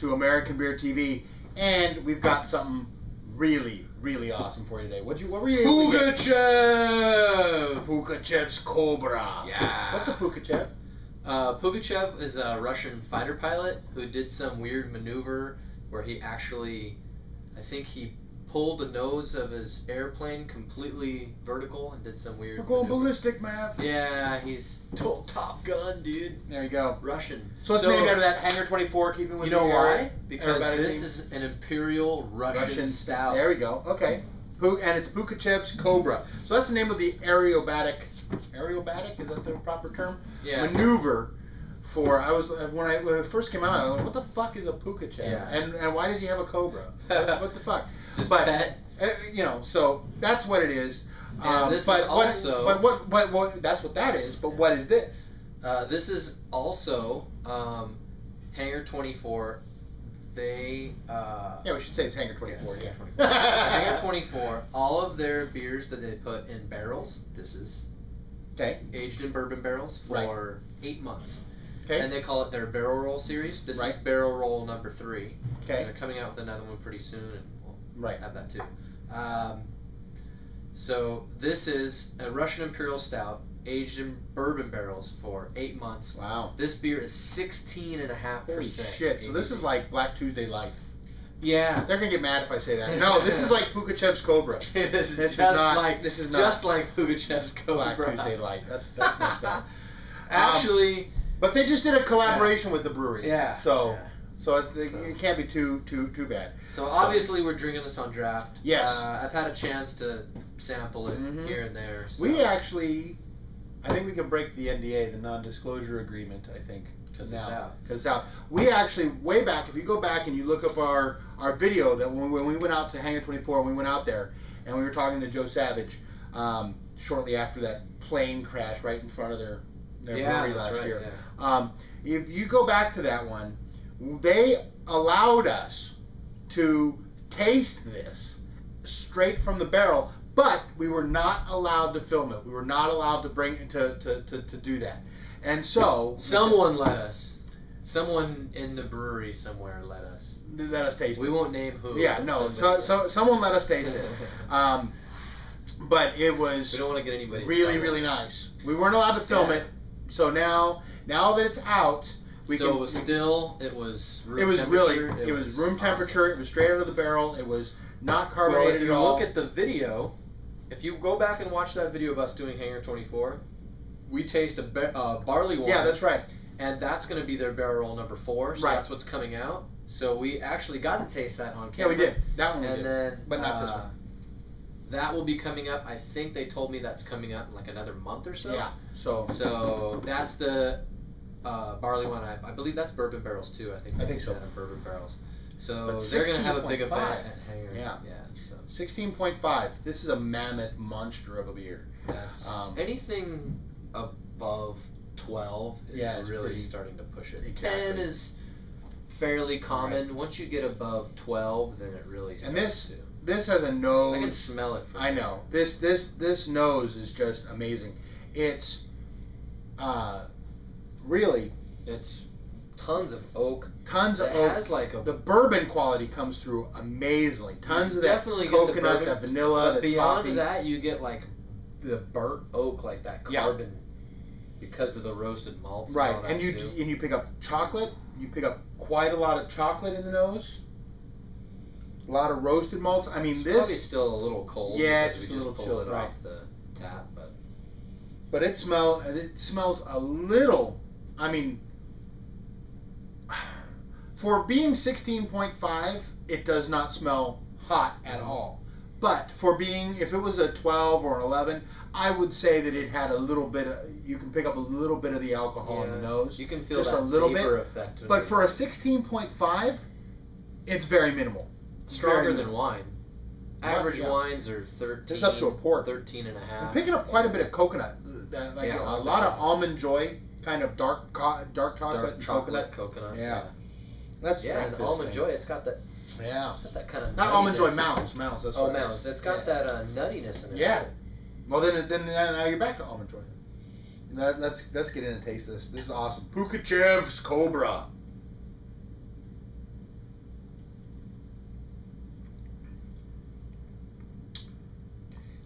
to American Beer TV, and we've got something really, really awesome for you today. What were you able to get? Pugachev! Pugachev's Cobra. Yeah. What's a Pugachev? Pugachev is a Russian fighter pilot who did some weird maneuver where he actually, I think he pulled the nose of his airplane completely vertical and did some weird We're going maneuver. ballistic, Mav. Yeah, he's total Top Gun, dude. There you go. Russian. So it's named after that Hangar 24, keeping with you know the why? Because aerobatic this theme. is an Imperial Russian Stout. There we go. Okay. And it's Pugachev's Cobra. So that's the name of the aerobatic. Aerobatic, is that the proper term? Yeah. Maneuver for. When it first came out, I was like, what the fuck is a Pugachev? Yeah. And why does he have a Cobra? What the fuck? Just but pet. So that's what it is. This is also. What that's what that is. But what is this? This is also Hangar 24. They Yeah, we should say it's Hangar 24. Yeah, Yeah. Hangar 24. All of their beers that they put in barrels. This is Okay. aged in bourbon barrels for 8 months. Okay. And they call it their barrel roll series. This is barrel roll number 3. Okay. And they're coming out with another one pretty soon, and we'll have that too. So this is a Russian Imperial Stout aged in bourbon barrels for 8 months. Wow. This beer is 16.5%. Holy shit. So this is like Black Tuesday Light. Yeah. They're gonna get mad if I say that. No, this is like Pugachev's Cobra. This is This just is not, like this is not just like Pugachev's Cobra. Black Tuesday Light. That's messed up. Actually, but they just did a collaboration with the brewery. Yeah. So it can't be too bad. So obviously we're drinking this on draft. Yes. I've had a chance to sample it here and there. So. We actually, I think we can break the NDA, the non-disclosure agreement. I think because it's out. Because it's out. We actually way back. If you go back and you look up our video that when we went out to Hangar 24, and we went out there and we were talking to Joe Savage shortly after that plane crash right in front of their brewery last year. Yeah. If you go back to that one, they allowed us to taste this straight from the barrel, but we were not allowed to film it. We were not allowed to bring to do that. And so someone let us. Someone in the brewery somewhere let us taste it. We won't name who. Yeah, no. So someone let us taste it. But it was we don't want to get anybody really nice. We weren't allowed to film it. So now that it's out, it was room temperature. It was straight out of the barrel. It was not carbonated if at all. You look at the video. If you go back and watch that video of us doing Hangar 24, we taste a barley wine. Yeah, that's right. And that's going to be their barrel roll number 4. So that's what's coming out. So we actually got to taste that on camera. Yeah, we did. That one we did. Then, but not this one. That will be coming up. I think they told me that's coming up in like another month or so. Yeah. So that's the barley wine. I believe that's bourbon barrels too. I think so. Bourbon barrels. So they're going to have a big event at Hangar. Yeah. So 16.5. This is a mammoth monster of a beer. That's anything above 12 is really starting to push it. Exactly. 10 is fairly common. Right. Once you get above 12, then it really starts to. This has a nose. I can smell it. I know. This nose is just amazing. It's really. It's tons of oak. Tons of oak. Has like the bourbon quality comes through amazingly. Tons of that coconut, that vanilla, but beyond toffee. that, you get like the burnt oak, like that carbon, because of the roasted malts. Right, and, all that and you pick up chocolate. You pick up quite a lot of chocolate in the nose. A lot of roasted malts. I mean, this probably still a little cold. Yeah, it's just we a little pulled chilled, it right. off the tap, but it smells a little. I mean, for being 16.5, it does not smell hot at all. But for being, if it was a 12 or an 11, I would say that it had a little bit of, you can pick up a little bit of the alcohol in the nose. You can feel just that a little vapor bit. Effect. But for a 16.5, it's very minimal. Stronger than wine. Average Yeah. wines are 13. This is up to a port. 13 and a half. I'm picking up quite a bit of coconut. Like a lot of almond joy, kind of dark chocolate, and coconut. Yeah. That's and almond joy. It's got that. Yeah. Got that kind of. Not almond joy, Mounds. That's what Mounds. It's got that nuttiness in it. Yeah. Well, then now you're back to almond joy. Let's get in and taste this. This is awesome. Pugachev's Cobra.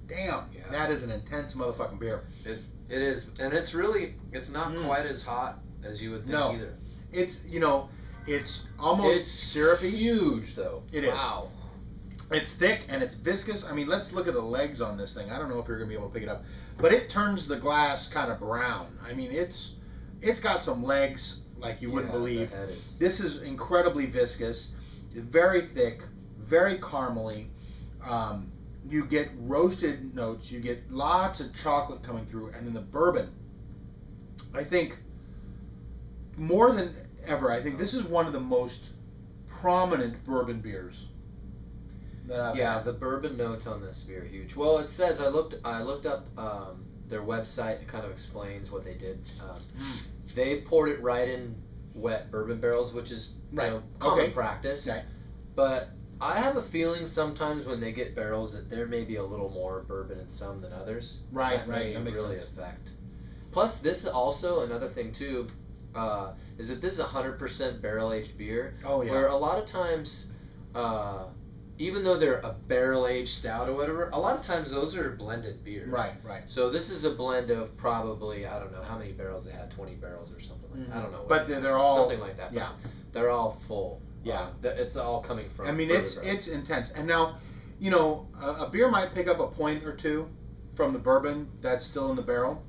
damn, that is an intense motherfucking beer. It is, and it's not quite as hot as you would think either. It's it's almost syrupy. Huge though. It is. Wow. It's thick and it's viscous. I mean, let's look at the legs on this thing. I don't know if you're gonna be able to pick it up, but it turns the glass kind of brown. I mean, it's got some legs like you wouldn't believe. This is incredibly viscous, very thick, very caramely. You get roasted notes. You get lots of chocolate coming through, and then the bourbon. I think more than ever, I think this is one of the most prominent bourbon beers that I've had. The bourbon notes on this beer are huge. Well, it says I looked up their website. It kind of explains what they did. They poured it right in wet bourbon barrels, which is common practice. Right. But I have a feeling sometimes when they get barrels that there may be a little more bourbon in some than others. Right, that may really affect. Plus, this is also another thing too, is that this is 100% barrel aged beer. Oh yeah. Where a lot of times, even though they're a barrel aged stout or whatever, a lot of times those are blended beers. Right. So this is a blend of probably, I don't know how many barrels they had, 20 barrels or something like that. I don't know. But they're all something like that. Yeah. They're all full. Yeah, it's all coming from. I mean, it's intense. And now, a beer might pick up a point or two from the bourbon that's still in the barrel.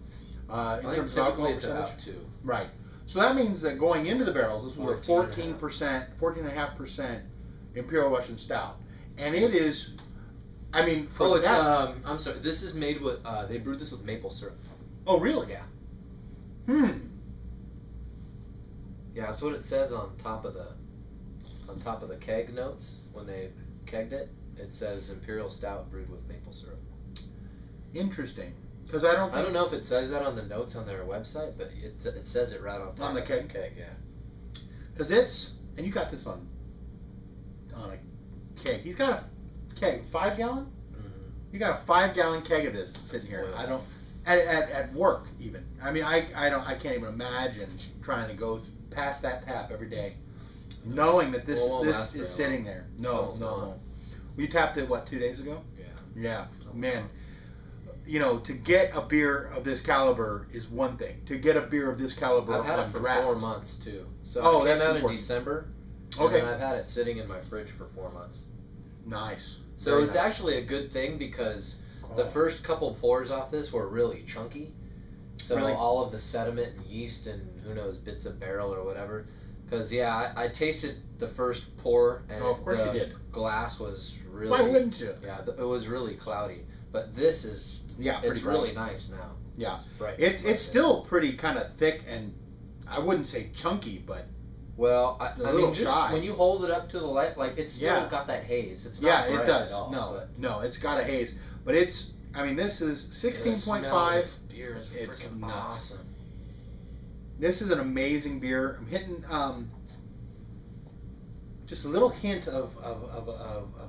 I think typically it's about 2. Right. So that means that going into the barrels, this was a 14.5% Imperial Russian Stout, and it is. I mean, I'm sorry. This is made with. They brewed this with maple syrup. Oh, really? Yeah. Yeah, that's what it says on top of the keg notes when they kegged it. It says Imperial Stout brewed with maple syrup. Interesting, because I don't know if it says that on the notes on their website, but it says it right on top on the keg. Yeah. Because and you got this on a keg. He's got a keg, 5 gallon. Mm-hmm. You got a 5 gallon keg of this sitting here. I don't at work even. I mean, I can't even imagine trying to go past that tap every day, knowing that this is sitting there. No. We tapped it 2 days ago? Yeah. Man, to get a beer of this caliber is one thing. To get a beer of this caliber, I've had it for draft, 4 months too. So it came out in December. Okay. And I've had it sitting in my fridge for 4 months. Nice. So it's actually a good thing because the first couple pours off this were really chunky. So all of the sediment and yeast and who knows bits of barrel or whatever. Because I tasted the first pour and of course you did. Glass was really. Why wouldn't you? Yeah, it was really cloudy. But this is it's really nice now. Yeah, it's bright. It's still pretty kind of thick and I wouldn't say chunky, but I mean, just when you hold it up to the light, it's still got that haze. It's not bright it does. At all, no, it's got a haze, but it's. I mean, this is 16.5. Beer is freaking awesome. This is an amazing beer. I'm hitting just a little hint of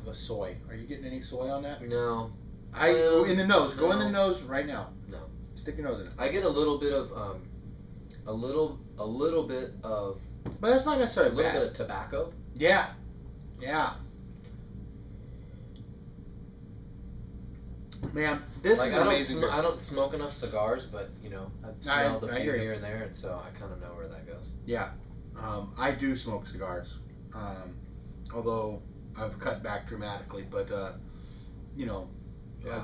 a soy. Are you getting any soy on that? No. In the nose. Go in the nose right now. No. Stick your nose in it. I get a little bit of a little bit of. But that's not necessarily a little bit of tobacco. Yeah. Man, this is amazing. I don't smoke enough cigars, but I've smelled a few here and there, and so I kind of know where that goes. Yeah, I do smoke cigars, although I've cut back dramatically. But a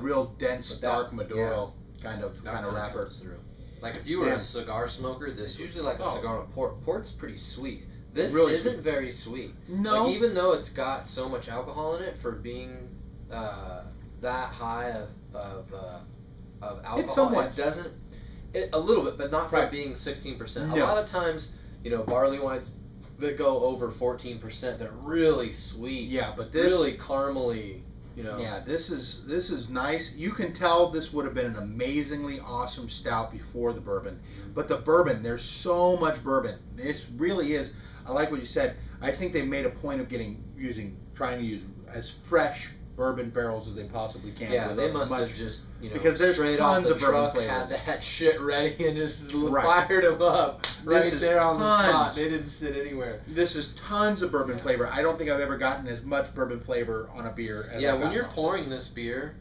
real dense, dark Maduro kind of wrapper. Through. Like if you were a cigar smoker, this usually a cigar with port. Port's pretty sweet. This really isn't very sweet. No, even though it's got so much alcohol in it for being that high of alcohol, it's somewhat. It doesn't. A little bit, but not for being 16%. No. A lot of times, barley wines that go over 14%, they're really sweet. Yeah, but this really caramely. Yeah, this is nice. You can tell this would have been an amazingly awesome stout before the bourbon. But the bourbon, there's so much bourbon. It really is. I like what you said. I think they made a point of trying to use as fresh bourbon barrels as they possibly can. Yeah, they must have just, because there's straight tons off the of bourbon truck flavor. Had that shit ready and just fired them up right there on the spot. They didn't sit anywhere. This is tons of bourbon flavor. I don't think I've ever gotten as much bourbon flavor on a beer as when you're pouring this beer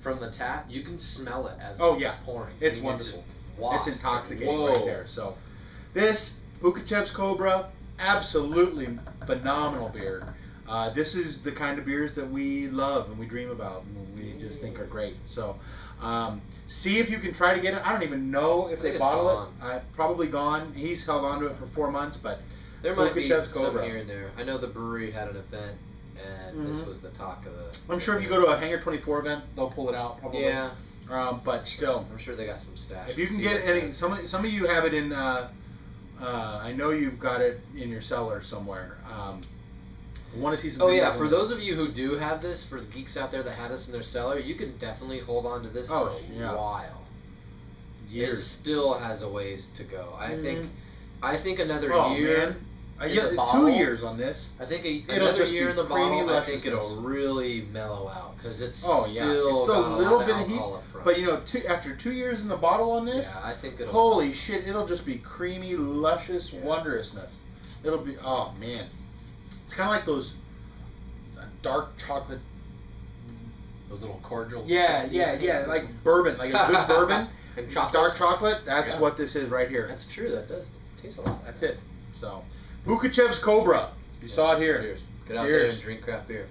from the tap, you can smell it as it's pouring. It's I mean, wonderful. It's It's intoxicating Whoa. right there. So, this Pugachev's Cobra, absolutely phenomenal beer. This is the kind of beers that we love and we dream about and we just think are great. So, see if you can try to get it. I don't even know if they bottle it. Probably gone. He's held on to it for 4 months, but there might be some Cobra. here and there. I know the brewery had an event, and this was the talk of the. I'm sure if you go to a Hangar 24 event, they'll pull it out. Probably. Yeah. But still, I'm sure they got some stash. if you can get any, some of you have it in. I know you've got it in your cellar somewhere. I want to see some. Oh yeah, for those of you who do have this, for the geeks out there that have this in their cellar, you can definitely hold on to this for a while. Years. It still has a ways to go. I think another year. Man. The bottle, 2 years on this. I think another year in the bottle, I think it'll really mellow out because it's still a little bit of heat. Front. But after 2 years in the bottle on this, I think it'll. Holy shit! It'll just be creamy, luscious wondrousness. It'll be man, it's kind of like those dark chocolate. Those little cordial. Yeah, like bourbon, like a good bourbon. And chocolate. Dark chocolate. That's what this is right here. That's true. That does taste a lot. That's it. So, Pugachev's Cobra. You saw it here. Cheers. Get out there and drink craft beer.